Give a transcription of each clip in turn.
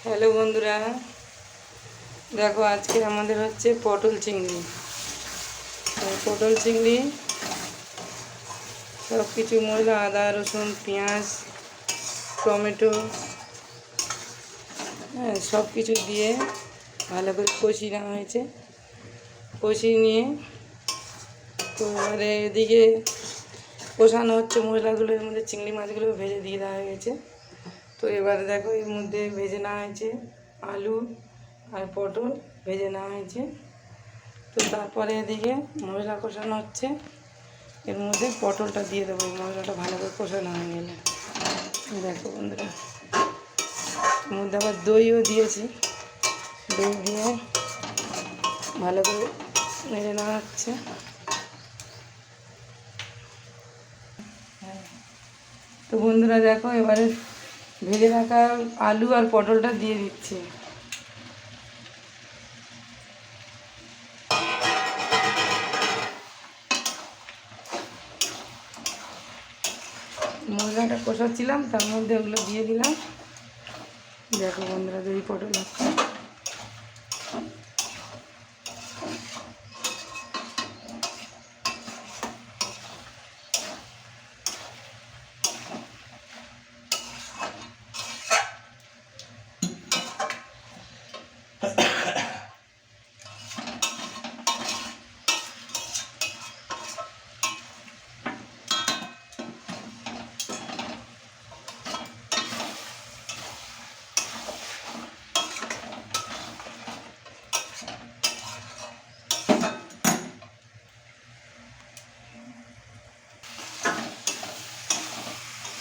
Hello বন্ধুরা, দেখো আজকে আমাদের হচ্ছে পটল চিংড়ি। পটল চিংড়ি সব কিছু মশলা, আদা রসুন পেঁয়াজ টমেটো, হ্যাঁ সব কিছু দিয়ে ভালো করে কষিয়ে নেওয়া হয়েছে। কষিয়ে নিয়ে তো এবারে এদিকে কষানো হচ্ছে, মশলাগুলোর মধ্যে চিংড়ি মাছগুলো ভেজে দিয়ে দেওয়া হয়েছে। তো এবারে দেখো এর মধ্যে ভেজে নেওয়া হয়েছে আলু আর পটল ভেজে নেওয়া হয়েছে। তো তারপরে এদিকে মশলা কষানো হচ্ছে, এর মধ্যে পটলটা দিয়ে দেবো। মশলাটা ভালো করে কষানো হয়ে গেলে দেখো বন্ধুরা, এর মধ্যে আবার দইও দিয়েছি। দই দিয়ে ভালো করে নেড়ে নেওয়া হচ্ছে। তো বন্ধুরা দেখো এবারে ভেজে রাখা আলু আর পটলটা দিয়ে দিচ্ছি। মশলাটা কষাচ্ছিলাম, তার মধ্যে ওগুলো দিয়ে দিলাম। দেখো বন্ধুরা, দই পটল হচ্ছে।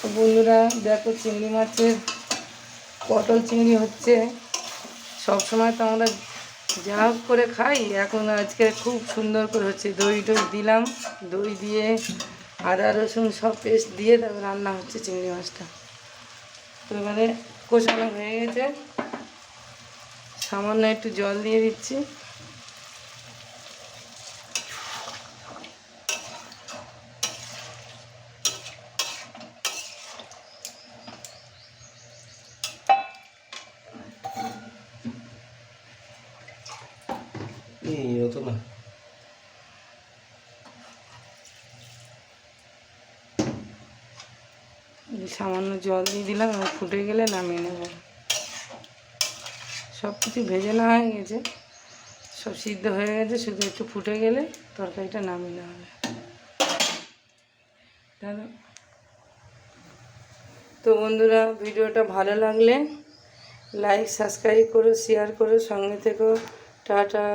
তো বন্ধুরা দেখো, চিংড়ি মাছের পটল চিংড়ি হচ্ছে। সব সময় তো আমরা যা হোক করে খাই, এখন আজকে খুব সুন্দর করে হচ্ছে। দই টই দিলাম, দই দিয়ে আদা রসুন সব পেস্ট দিয়ে তারপর রান্না হচ্ছে চিংড়ি মাছটা। তো এবারে কষানো হয়ে গেছে, সামান্য একটু জল দিয়ে দিচ্ছি। হতো না, সামান্য জল দিয়ে দিলাম, ফুটে গেলে নামিয়ে নেব। সব কিছু ভেজে নেওয়া হয়ে গেছে, সব সিদ্ধ হয়ে গেছে, শুধু একটু ফুটে গেলে তরকারিটা নামিয়ে নেওয়া হবে। তো বন্ধুরা, ভিডিওটা ভালো লাগলে লাইক সাবস্ক্রাইব করো, শেয়ার করো, সঙ্গে থেকো। টাটা।